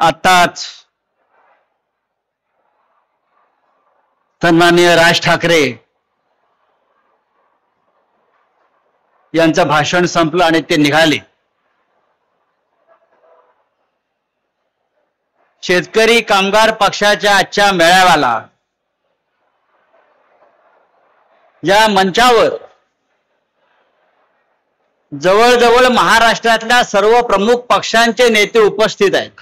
आताच सन्माननीय राज ठाकरे यांचं भाषण संपलं आणि ते निघाले. शेतकरी कामगार पक्षाच्या आजच्या मेळाव्याला या मंचावर जवळजवळ महाराष्ट्रातल्या सर्व प्रमुख पक्षांचे नेते उपस्थित आहेत.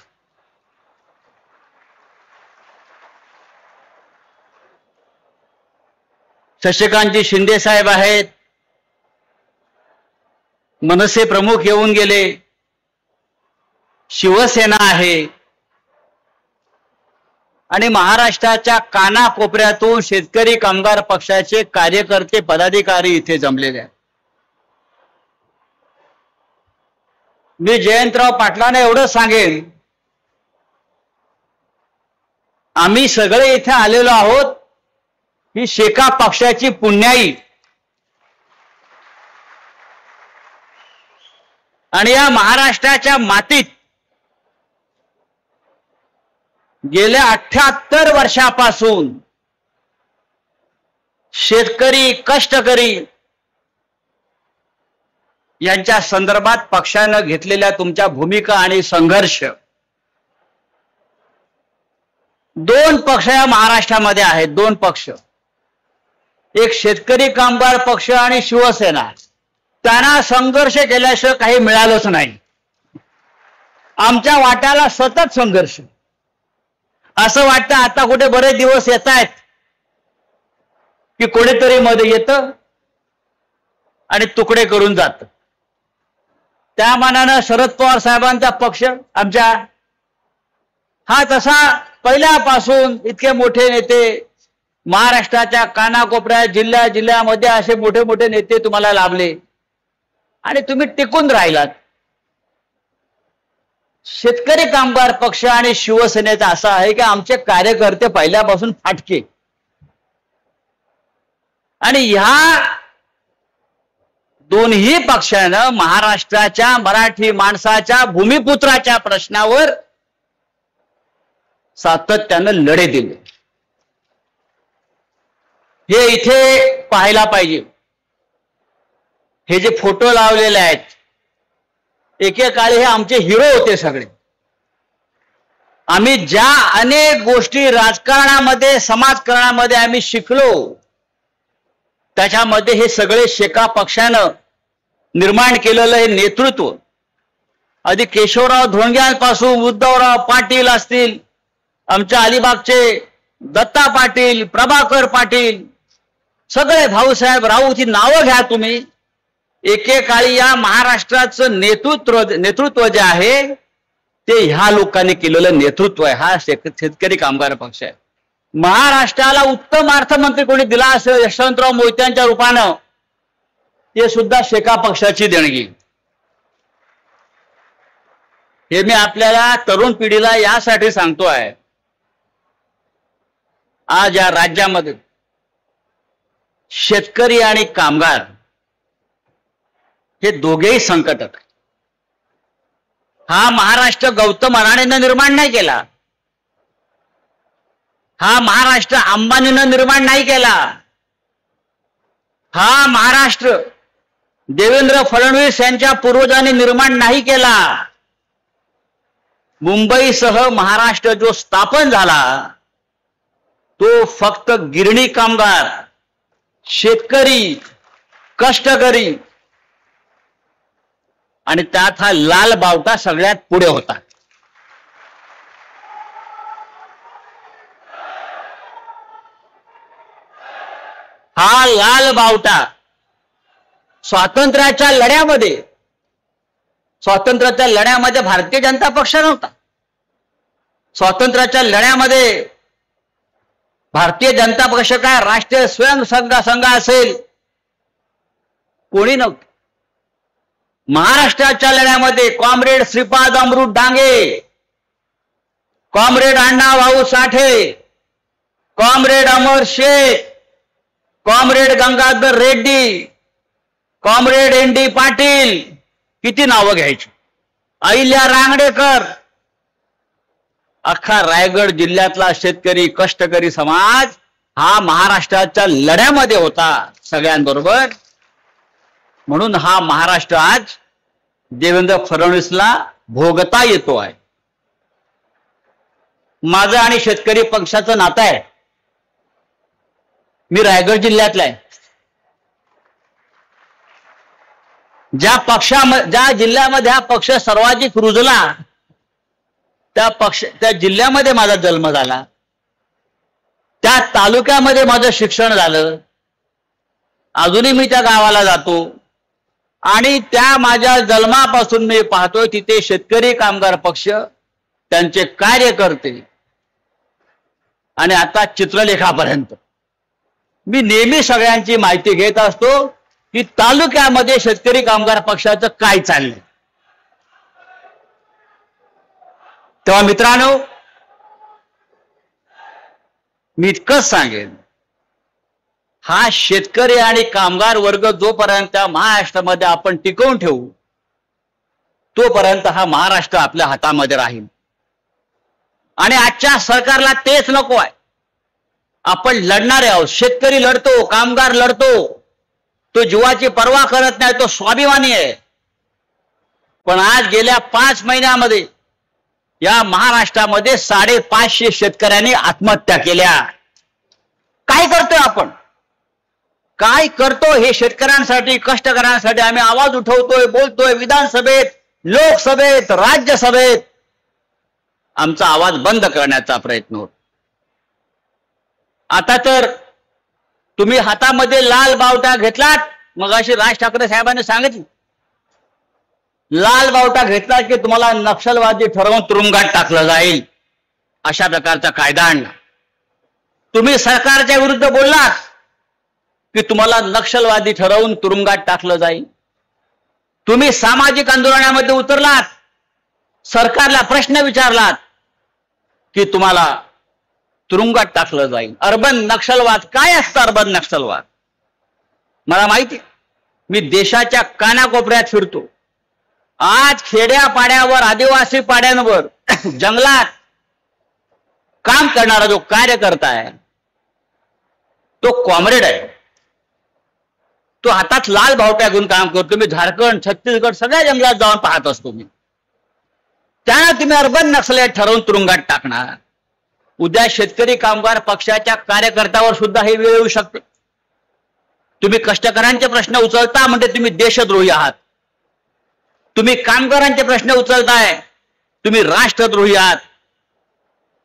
शशिकांतजी शिंदे साहेब आहेत, मनसे प्रमुख येऊन गेले, शिवसेना आहे आणि महाराष्ट्राच्या कानाकोपऱ्यातून शेतकरी कामगार पक्षाचे कार्यकर्ते पदाधिकारी इथे जमलेले आहेत. मी जयंतराव पाटलांना एवढं सांगेन, आम्ही सगळे इथे आलेलो आहोत ही शेका पक्षाची पुण्याई आणि या महाराष्ट्राच्या मातीत गेल्या 78 वर्षापासून शेतकरी कष्टकरी यांच्या संदर्भात पक्षानं घेतलेल्या तुमच्या भूमिका आणि संघर्ष, दोन पक्ष या महाराष्ट्रामध्ये आहेत. दोन पक्ष, एक शेतकरी कामगार पक्ष आणि शिवसेना. त्यांना संघर्ष केल्याशिवाय काही मिळालंच नाही. आमच्या वाट्याला सतत संघर्ष. असं वाटतं आता कुठे बरेच दिवस येत आहेत की कोणीतरी मध्ये येतं आणि तुकडे करून जातं. त्या मानानं शरद पवार साहेबांचा पक्ष आमच्या हा तसा पहिल्यापासून इतके मोठे नेते महाराष्ट्राच्या कानाकोपऱ्यात जिल्ह्यामध्ये असे मोठे मोठे नेते तुम्हाला लाभले आणि तुम्ही टिकून राहिलात. शेतकरी कामगार पक्ष आणि शिवसेनेचा असा आहे की आमचे कार्यकर्ते पहिल्यापासून फाटके आणि ह्या दोन्ही पक्षानं महाराष्ट्राच्या मराठी माणसाच्या भूमिपुत्राच्या प्रश्नावर सातत्यानं लढे दिले. हे इथे पाहायला पाहिजे. हे जे फोटो लावलेले आहेत, एकेकाळी हे आमचे हिरो होते सगळे. आम्ही ज्या अनेक गोष्टी राजकारणामध्ये समाजकारणामध्ये आम्ही शिकलो त्याच्यामध्ये हे सगळे शेका पक्षानं निर्माण केलेलं हे नेतृत्व, आधी केशवराव धोंडग्यांपासून उद्धवराव पाटील असतील, आमच्या अलिबागचे दत्ता पाटील, प्रभाकर पाटील, सगळे भाऊसाहेब राऊत ही नावं घ्या तुम्ही. एकेकाळी या महाराष्ट्राचं नेतृत्व जे आहे ते ह्या लोकांनी केलेलं नेतृत्व आहे. हा शेतकरी कामगार पक्ष आहे. महाराष्ट्राला उत्तम अर्थमंत्री कोणी दिला असेल यशवंतराव मोहित्यांच्या रूपानं, ते सुद्धा शेका पक्षाची देणगी. हे मी आपल्याला तरुण पिढीला यासाठी सांगतो आहे, आज या राज्यामध्ये शेतकरी आणि कामगार हे दोघेही संकटात आहेत. हा महाराष्ट्र गौतम अडाणीनं निर्माण नाही केला. हा महाराष्ट्र अंबानीनं निर्माण नाही केला. हा महाराष्ट्र देवेंद्र फडणवीस यांच्या पूर्वजांनी निर्माण नाही केला. मुंबईसह महाराष्ट्र जो स्थापन झाला तो फक्त गिरणी कामगार, शेतकरी, कष्टकरी आणि त्यात हा लाल बावटा सगळ्यात पुढे होता. हा लाल बावटा स्वातंत्र्याच्या लढ्यामध्ये भारतीय जनता पक्ष नव्हता. स्वातंत्र्याच्या लढ्यामध्ये भारतीय जनता पक्ष काय राष्ट्रीय स्वयंसेवक संघ असेल कोणी नव्हतं. महाराष्ट्राच्या लढ्यामध्ये comrade Shripad Amrit Dange, comrade Annabhau Sathe, comrade Amar Shaikh, comrade Gangadhar Reddy, comrade N D. Patil, किती नावं घ्यायची, अहिल्या रांगडेकर, अख्खा रायगड जिल्ह्यातला शेतकरी कष्टकरी समाज हा महाराष्ट्राच्या लढ्यामध्ये होता सगळ्यांबरोबर. म्हणून हा महाराष्ट्र आज देवेंद्र फडणवीसला भोगता येतो आहे. माझं आणि शेतकरी पक्षाचं नातं आहे. मी रायगड जिल्ह्यातला आहे. ज्या जिल्ह्यामध्ये हा पक्ष सर्वाधिक रुजला त्या जिल्ह्यामध्ये माझा जन्म झाला. त्या तालुक्यामध्ये माझं शिक्षण झालं. अजूनही मी त्या गावाला जातो आणि त्या माझ्या जन्मापासून मी पाहतोय तिथे शेतकरी कामगार पक्ष, त्यांचे कार्यकर्ते आणि आता चित्रलेखापर्यंत मी नेहमी सगळ्यांची माहिती घेत असतो की तालुक्यामध्ये शेतकरी कामगार पक्षाचं काय चाललंय. तेव्हा मित्रांनो, मी इतकंच सांगेन, हा शेतकरी आणि कामगार वर्ग जोपर्यंत महाराष्ट्रामध्ये आपण टिकवून ठेवू तोपर्यंत हा महाराष्ट्र आपल्या हातामध्ये राहील. आणि आजच्या सरकारला तेच नको आहे. आपण लढणारे आहोत. शेतकरी लढतो, कामगार लढतो, तो जीवाची पर्वा करत नाही, तो स्वाभिमानी आहे. पण आज गेल्या 5 महिन्यामध्ये या महाराष्ट्रामध्ये 550 शेतकऱ्यांनी आत्महत्या केल्या. काय करतोय आपण? काय करतो? हे शेतकऱ्यांसाठी, कष्टकऱ्यांसाठी आम्ही आवाज उठवतोय, बोलतोय. विधानसभेत, लोकसभेत, राज्यसभेत आमचा आवाज बंद करण्याचा प्रयत्न होतो. आता तर तुम्ही हातामध्ये लाल बावटा घेतलात. मगाशी राज ठाकरे साहेबांनी सांगितलं, लाल बावटा घेतला की तुम्हाला नक्षलवादी ठरवून तुरुंगात टाकलं जाईल, अशा प्रकारचा कायदा आणला. तुम्ही सरकारच्या विरुद्ध बोललात की तुम्हाला नक्षलवादी ठरवून तुरुंगात टाकलं जाईल. तुम्ही सामाजिक आंदोलनामध्ये उतरलात, सरकारला प्रश्न विचारलात की तुम्हाला तुरुंगात टाकलं जाईल. अर्बन नक्षलवाद काय असतं? अर्बन नक्षलवाद मला माहिती. मी देशाच्या कानाकोपऱ्यात फिरतो. आज खेड्यापाड्यावर, आदिवासी पाड्यांवर, जंगलात काम करणारा जो कार्यकर्ता आहे तो कॉम्रेड आहे. तो हातात लाल बावट्या घेऊन काम करतो. मी झारखंड, छत्तीसगड सगळ्या जंगलात जाऊन पाहत असतो. मी त्याला तुम्ही अर्बन नक्षलवाद ठरवून तुरुंगात टाकणार. उद्या शेतकरी कामगार पक्षाच्या कार्यकर्त्यावर सुद्धा हे वेळ येऊ शकते. तुम्ही कष्टकऱ्यांचे प्रश्न उचलता म्हणजे तुम्ही देशद्रोही आहात. तुम्ही कामगारांचे प्रश्न उचलताय, तुम्ही राष्ट्रद्रोही आहात.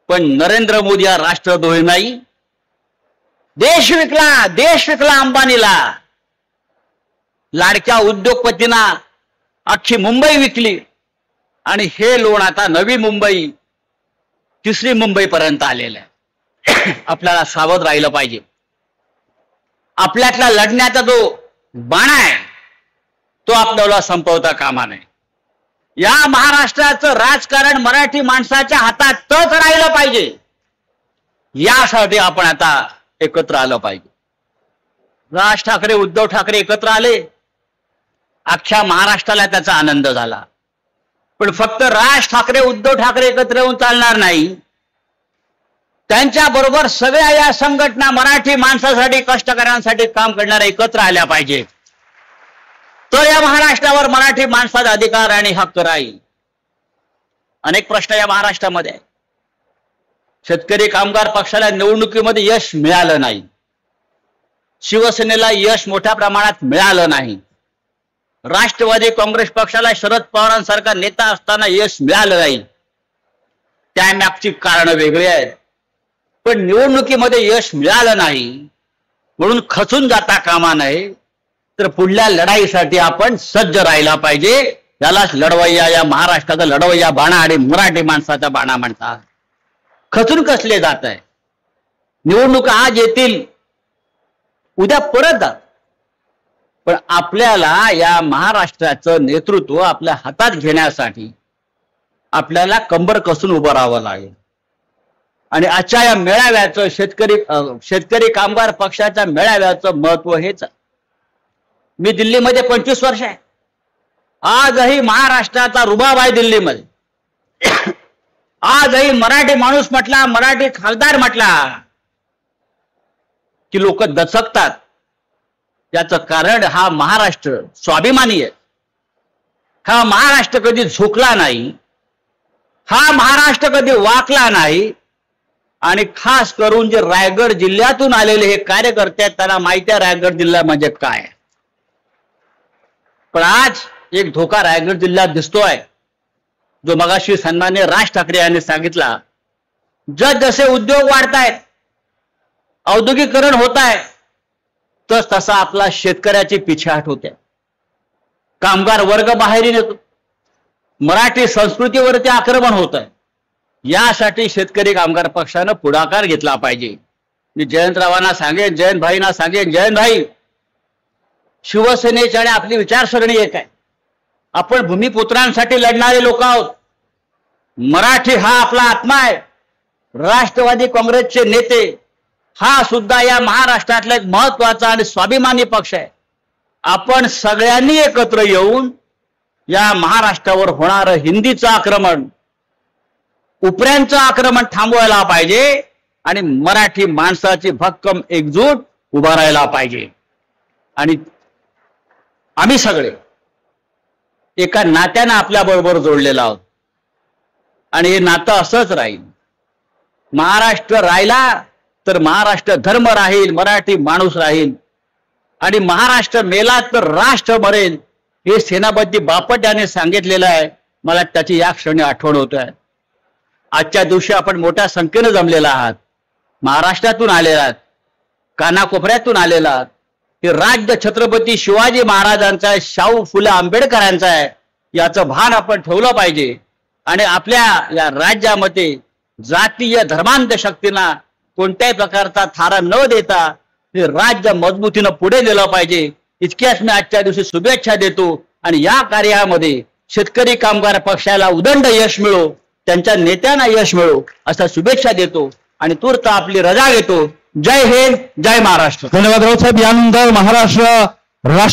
पण नरेंद्र मोदी हा राष्ट्रद्रोही नाही. देश विकला अंबानीला. लाडक्या उद्योगपतींना अख्खी मुंबई विकली आणि हे लोण आता नवी मुंबई, तिसरी मुंबईपर्यंत आलेलं आहे. आपल्याला सावध राहिलं पाहिजे. आपल्यातला लढण्याचा जो बाणा आहे तो आपल्याला संपवता कामा नये. या महाराष्ट्राचं राजकारण मराठी माणसाच्या हातातच राहिलं पाहिजे. यासाठी आपण आता एकत्र आलं पाहिजे. राज ठाकरे, उद्धव ठाकरे एकत्र आले, अख्ख्या महाराष्ट्राला त्याचा आनंद झाला. पण फक्त राज ठाकरे, उद्धव ठाकरे एकत्र येऊन चालणार नाही. त्यांच्या बरोबर सगळ्या या संघटना मराठी माणसासाठी, कष्टकऱ्यांसाठी काम करणाऱ्या एकत्र आल्या पाहिजे. तर या महाराष्ट्रावर मराठी माणसाचा अधिकार आणि हक्क राहील. अनेक प्रश्न या महाराष्ट्रामध्ये आहेत. शेतकरी कामगार पक्षाला निवडणुकीमध्ये यश मिळालं नाही. शिवसेनेला यश मोठ्या प्रमाणात मिळालं नाही. राष्ट्रवादी काँग्रेस पक्षाला शरद पवारांसारखा नेता असताना यश मिळालं नाही. त्यामागची कारणं वेगळी आहेत. पण निवडणुकीमध्ये यश मिळालं नाही म्हणून खचून जाता कामा नये. तर पुढल्या लढाईसाठी आपण सज्ज राहायला पाहिजे. यालाच लढवय्या, या महाराष्ट्राचा लढवय्या बाणा आणि मराठी माणसाचा बाणा म्हणतात. खचून कसले जात आहे? निवडणुका आज येतील, उद्या परत जात. पण आपल्याला या महाराष्ट्राचं नेतृत्व आपल्या हातात घेण्यासाठी आपल्याला कंबर कसून उभं राहावं लागेल. आणि आजच्या या मेळाव्याचं, शेतकरी कामगार पक्षाच्या मेळाव्याचं महत्व हेच. मी दिल्लीमध्ये 25 वर्ष आहे. आजही महाराष्ट्राचा रुबाब आहे दिल्लीमध्ये. आजही मराठी माणूस म्हटला, मराठी खासदार म्हटला की लोक दचकतात. याचं कारण हा महाराष्ट्र स्वाभिमानी आहे. हा महाराष्ट्र कधी झुकला नाही, हा महाराष्ट्र कधी वाकला नाही. आणि खास करून जे रायगड जिल्ह्यातून आलेले हे कार्यकर्ते आहेत त्यांना माहिती आहे रायगड जिल्हा म्हणजे काय. पण आज एक धोका रायगड जिल्ह्यात दिसतोय, जो मगाशी सन्माननीय राज ठाकरे यांनी सांगितला. जसे उद्योग वाढतायत, औद्योगिकरण होत आहे, तसा आपला शेतकऱ्याची पिछेहाट होते. कामगार वर्ग बाहेरील येतो, मराठी संस्कृतीवरती आक्रमण होत आहे. यासाठी शेतकरी कामगार पक्षानं पुढाकार घेतला पाहिजे. मी जयंतरावांना सांगेन, जयंतभाईंना सांगेन, जयंतभाई, शिवसेनेची आणि आपली विचारसरणी एक आहे. आपण भूमिपुत्रांसाठी लढणारे लोक आहोत. मराठी हा आपला आत्मा आहे. राष्ट्रवादी काँग्रेसचे नेते हा सुद्धा या महाराष्ट्रातला एक महत्वाचा आणि स्वाभिमानी पक्ष आहे. आपण सगळ्यांनी एकत्र येऊन या महाराष्ट्रावर होणारं हिंदीचं आक्रमण, उपऱ्यांचं आक्रमण थांबवायला पाहिजे आणि मराठी माणसाची भक्कम एकजूट उभा राहायला पाहिजे. आणि आम्ही सगळे एका नात्यानं आपल्या बरोबर जोडलेलो आहोत आणि हे नातं असंच राहील. महाराष्ट्र राहिला तर महाराष्ट्र धर्म राहील, मराठी माणूस राहील. आणि महाराष्ट्र मेला तर राष्ट्र मरेल, हे सेनापती बापट यांनी सांगितलेलं आहे. मला त्याची या क्षणी आठवण होत आहे. आजच्या दिवशी आपण मोठ्या संख्येनं जमलेला आहात, महाराष्ट्रातून आलेला आहात, कानाकोपऱ्यातून आलेला आहात. हे राज्य छत्रपती शिवाजी महाराजांचा आहे, शाहू फुले आंबेडकरांचा आहे. याचं भान आपण ठेवलं पाहिजे. आणि आपल्या या राज्यामध्ये जातीय धर्मांत शक्तींना कोणत्याही प्रकारचा थारा न देता हे राज्य मजबूतीनं पुढे नेलं पाहिजे. इतक्याच मी आजच्या दिवशी शुभेच्छा देतो. आणि या कार्यामध्ये शेतकरी कामगार पक्षाला उदंड यश मिळो, त्यांच्या नेत्यांना यश मिळो अशा शुभेच्छा देतो आणि तूर्त आपली रजा घेतो. जय हिंद, जय महाराष्ट्र. धन्यवाद राऊत साहेब. यानंतर महाराष्ट्र राष्ट्र